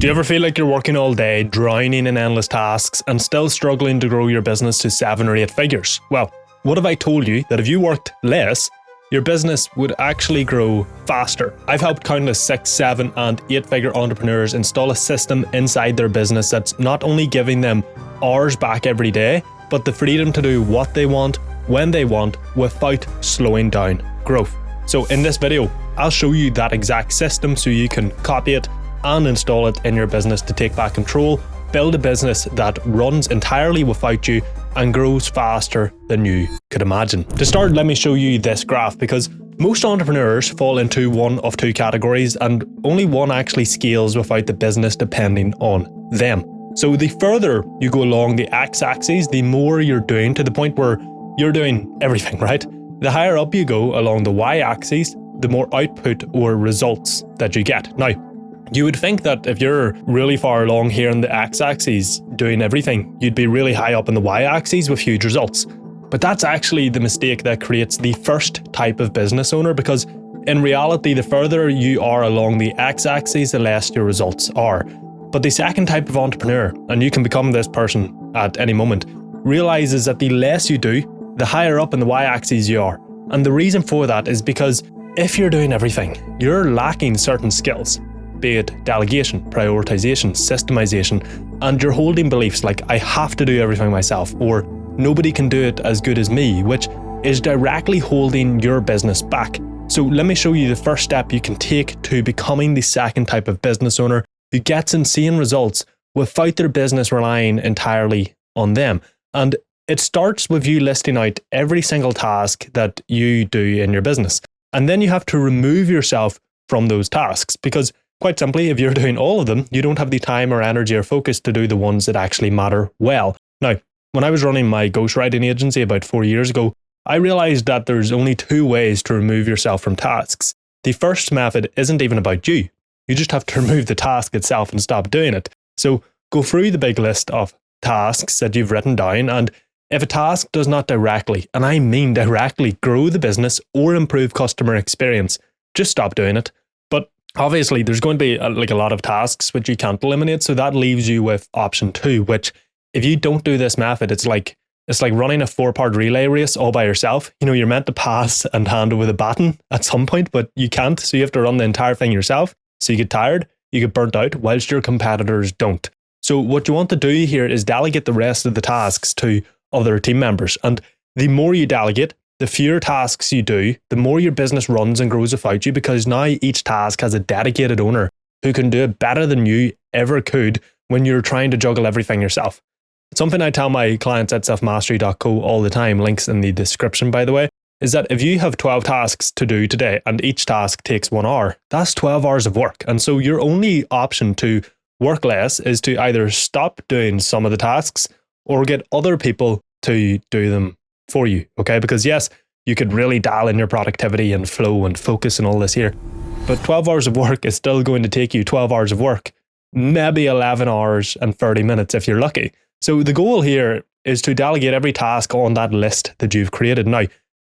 Do you ever feel like you're working all day, drowning in endless tasks, and still struggling to grow your business to 7 or 8 figures? Well, what if I told you that if you worked less, your business would actually grow faster? I've helped countless 6, 7, and 8-figure entrepreneurs install a system inside their business that's not only giving them hours back every day, but the freedom to do what they want, when they want, without slowing down growth. So in this video, I'll show you that exact system so you can copy it and install it in your business to take back control, build a business that runs entirely without you and grows faster than you could imagine. To start, let me show you this graph, because most entrepreneurs fall into one of 2 categories and only one actually scales without the business depending on them. So the further you go along the x-axis, the more you're doing, to the point where you're doing everything, right? The higher up you go along the y-axis, the more output or results that you get. Now, you would think that if you're really far along here in the x-axis doing everything, you'd be really high up in the y-axis with huge results. But that's actually the mistake that creates the first type of business owner, because in reality, the further you are along the x-axis, the less your results are. But the second type of entrepreneur, and you can become this person at any moment, realizes that the less you do, the higher up in the y-axis you are. And the reason for that is because if you're doing everything, you're lacking certain skills, be it delegation, prioritization, systemization, and you're holding beliefs like I have to do everything myself, or nobody can do it as good as me, which is directly holding your business back. So let me show you the first step you can take to becoming the second type of business owner who gets insane results without their business relying entirely on them. And it starts with you listing out every single task that you do in your business. And then you have to remove yourself from those tasks, because quite simply, if you're doing all of them, you don't have the time or energy or focus to do the ones that actually matter well. Now, when I was running my ghostwriting agency about 4 years ago, I realized that there's only 2 ways to remove yourself from tasks. The first method isn't even about you. You just have to remove the task itself and stop doing it. So go through the big list of tasks that you've written down, and if a task does not directly, and I mean directly, grow the business or improve customer experience, just stop doing it. But obviously, there's going to be a lot of tasks which you can't eliminate, so that leaves you with option 2, which if you don't do this method, it's like running a 4-part relay race all by yourself. You know, you're meant to pass and hand over the baton at some point, but you can't, so you have to run the entire thing yourself. So you get tired, you get burnt out, whilst your competitors don't. So what you want to do here is delegate the rest of the tasks to other team members. And the more you delegate, the fewer tasks you do, the more your business runs and grows without you, because now each task has a dedicated owner who can do it better than you ever could when you're trying to juggle everything yourself. It's something I tell my clients at selfmastery.co all the time, links in the description by the way, is that if you have 12 tasks to do today and each task takes 1 hour, that's 12 hours of work. And so your only option to work less is to either stop doing some of the tasks or get other people to do them for you, okay? Because yes, you could really dial in your productivity and flow and focus and all this here, but 12 hours of work is still going to take you 12 hours of work, maybe 11 hours and 30 minutes if you're lucky. So the goal here is to delegate every task on that list that you've created. Now,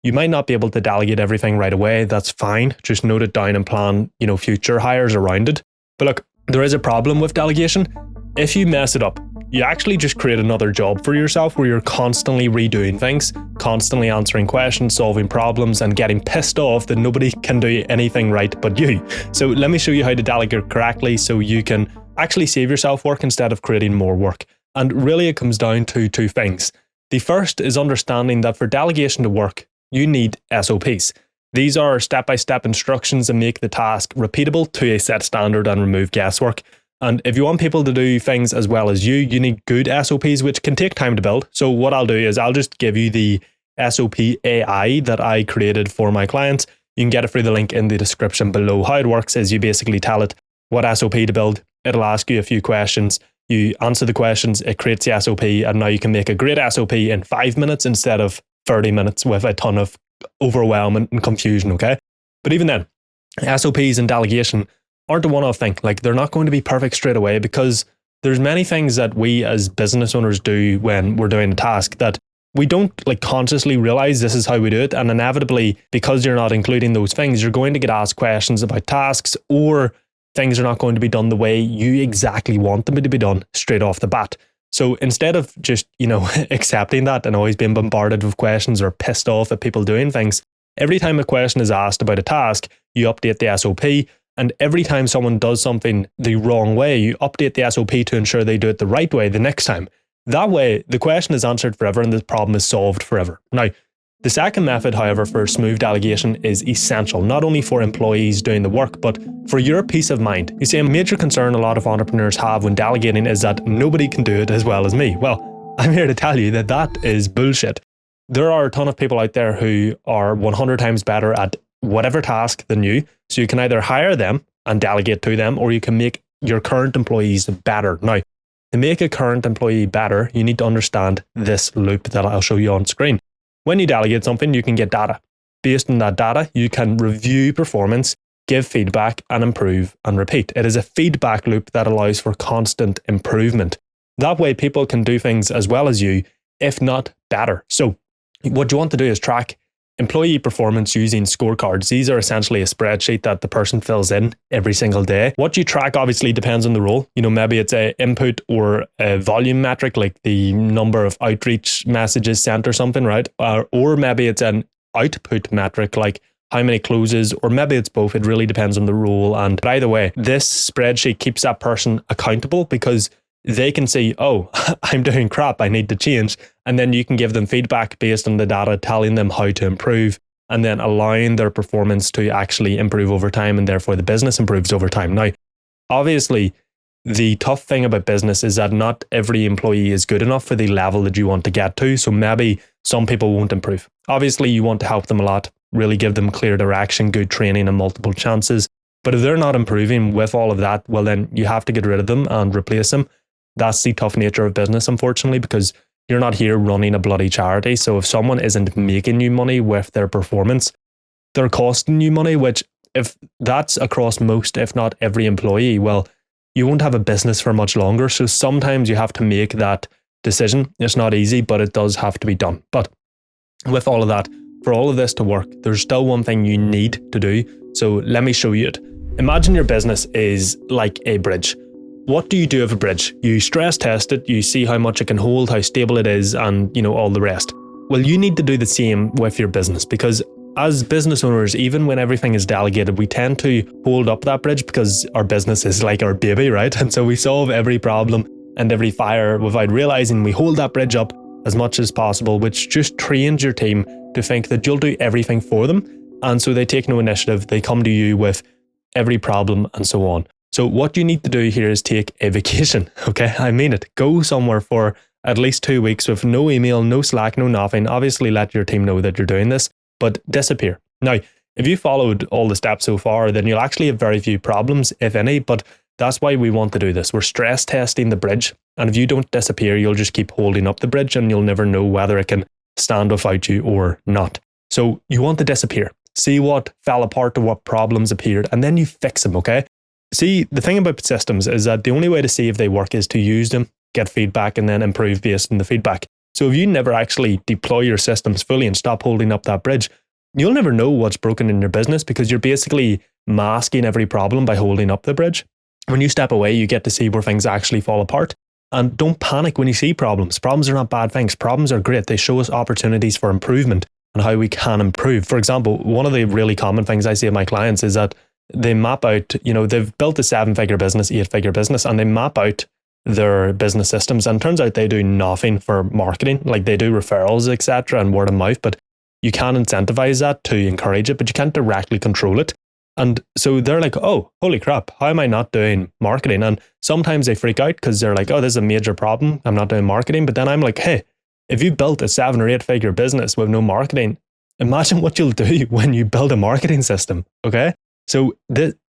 you might not be able to delegate everything right away. That's fine. Just note it down and plan, future hires around it. But look, there is a problem with delegation. If you mess it up, you actually just create another job for yourself where you're constantly redoing things, constantly answering questions, solving problems, and getting pissed off that nobody can do anything right but you. So let me show you how to delegate correctly so you can actually save yourself work instead of creating more work. And really it comes down to 2 things. The first is understanding that for delegation to work, you need SOPs. These are step-by-step instructions that make the task repeatable to a set standard and remove guesswork. And if you want people to do things as well as you need good SOPs, which can take time to build. So what I'll do is I'll just give you the SOP AI that I created for my clients. You can get it through the link in the description below. How it works is you basically tell it what SOP to build. It'll ask you a few questions. You answer the questions, it creates the SOP, and now you can make a great SOP in 5 minutes instead of 30 minutes with a ton of overwhelm and confusion, okay? But even then, SOPs and delegation aren't a one-off thing. They're not going to be perfect straight away, because there's many things that we as business owners do when we're doing a task that we don't consciously realize this is how we do it. And inevitably, because you're not including those things, you're going to get asked questions about tasks, or things are not going to be done the way you exactly want them to be done straight off the bat. So instead of just, accepting that and always being bombarded with questions or pissed off at people doing things, every time a question is asked about a task, you update the SOP. And every time someone does something the wrong way, you update the SOP to ensure they do it the right way the next time. That way, the question is answered forever and the problem is solved forever. Now, the second method, however, for smooth delegation is essential, not only for employees doing the work, but for your peace of mind. You see, a major concern a lot of entrepreneurs have when delegating is that nobody can do it as well as me. Well, I'm here to tell you that that is bullshit. There are a ton of people out there who are 100 times better at whatever task than you. So you can either hire them and delegate to them, or you can make your current employees better. Now, to make a current employee better, you need to understand this loop that I'll show you on screen. When you delegate something, you can get data. Based on that data, you can review performance, give feedback, and improve and repeat. It is a feedback loop that allows for constant improvement. That way, people can do things as well as you, if not better. So what you want to do is track employee performance using scorecards. These are essentially a spreadsheet that the person fills in every single day. What you track obviously depends on the role. Maybe it's an input or a volume metric, like the number of outreach messages sent or something, right? Or maybe it's an output metric, like how many closes, or maybe it's both. It really depends on the role. And by the way, this spreadsheet keeps that person accountable because they can see, oh, I'm doing crap, I need to change. And then you can give them feedback based on the data, telling them how to improve, and then allowing their performance to actually improve over time, and therefore the business improves over time. Now, obviously, the tough thing about business is that not every employee is good enough for the level that you want to get to. So maybe some people won't improve. Obviously, you want to help them a lot, really give them clear direction, good training, and multiple chances. But if they're not improving with all of that, well, then you have to get rid of them and replace them. That's the tough nature of business, unfortunately, because you're not here running a bloody charity. So if someone isn't making you money with their performance, they're costing you money, which if that's across most, if not every employee, well, you won't have a business for much longer. So sometimes you have to make that decision. It's not easy, but it does have to be done. But with all of that, for all of this to work, there's still one thing you need to do. So let me show you it. Imagine your business is like a bridge. What do you do with a bridge? You stress test it, you see how much it can hold, how stable it is, and all the rest. Well, you need to do the same with your business, because as business owners, even when everything is delegated, we tend to hold up that bridge because our business is like our baby, right? And so we solve every problem and every fire without realizing we hold that bridge up as much as possible, which just trains your team to think that you'll do everything for them. And so they take no initiative, they come to you with every problem and so on. So what you need to do here is take a vacation, okay? I mean it. Go somewhere for at least 2 weeks with no email, no Slack, no nothing. Obviously, let your team know that you're doing this, but disappear. Now, if you followed all the steps so far, then you'll actually have very few problems, if any, but that's why we want to do this. We're stress testing the bridge, and if you don't disappear, you'll just keep holding up the bridge and you'll never know whether it can stand without you or not. So you want to disappear. See what fell apart or what problems appeared, and then you fix them, okay? See, the thing about systems is that the only way to see if they work is to use them, get feedback, and then improve based on the feedback. So if you never actually deploy your systems fully and stop holding up that bridge, you'll never know what's broken in your business because you're basically masking every problem by holding up the bridge. When you step away, you get to see where things actually fall apart. And don't panic when you see problems. Problems are not bad things. Problems are great. They show us opportunities for improvement and how we can improve. For example, one of the really common things I see of my clients is that they map out, they've built a 7-figure business, 8-figure business, and they map out their business systems. And it turns out they do nothing for marketing. Like they do referrals, etc., and word of mouth, but you can incentivize that to encourage it, but you can't directly control it. And so they're like, oh, holy crap, how am I not doing marketing? And sometimes they freak out because they're like, oh, this is a major problem. I'm not doing marketing. But then I'm like, hey, if you built a 7 or 8-figure business with no marketing, imagine what you'll do when you build a marketing system, okay? So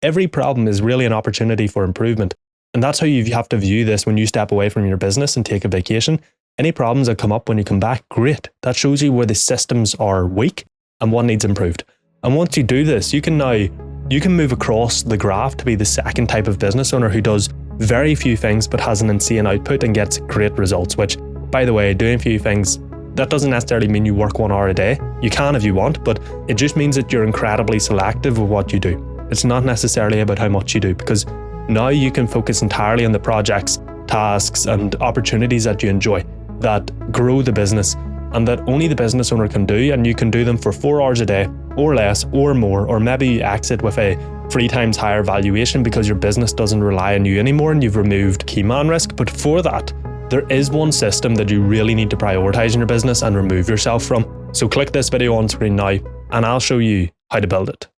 every problem is really an opportunity for improvement. And that's how you have to view this when you step away from your business and take a vacation. Any problems that come up when you come back, great. That shows you where the systems are weak and what needs improved. And once you do this, you can move across the graph to be the second type of business owner who does very few things but has an insane output and gets great results, which, by the way, doing few things, that doesn't necessarily mean you work 1 hour a day. You can if you want, but it just means that you're incredibly selective with what you do. It's not necessarily about how much you do, because now you can focus entirely on the projects, tasks, and opportunities that you enjoy, that grow the business, and that only the business owner can do, and you can do them for 4 hours a day, or less, or more, or maybe you exit with a 3 times higher valuation because your business doesn't rely on you anymore and you've removed key man risk. But for that, there is one system that you really need to prioritize in your business and remove yourself from. So click this video on screen now, and I'll show you how to build it.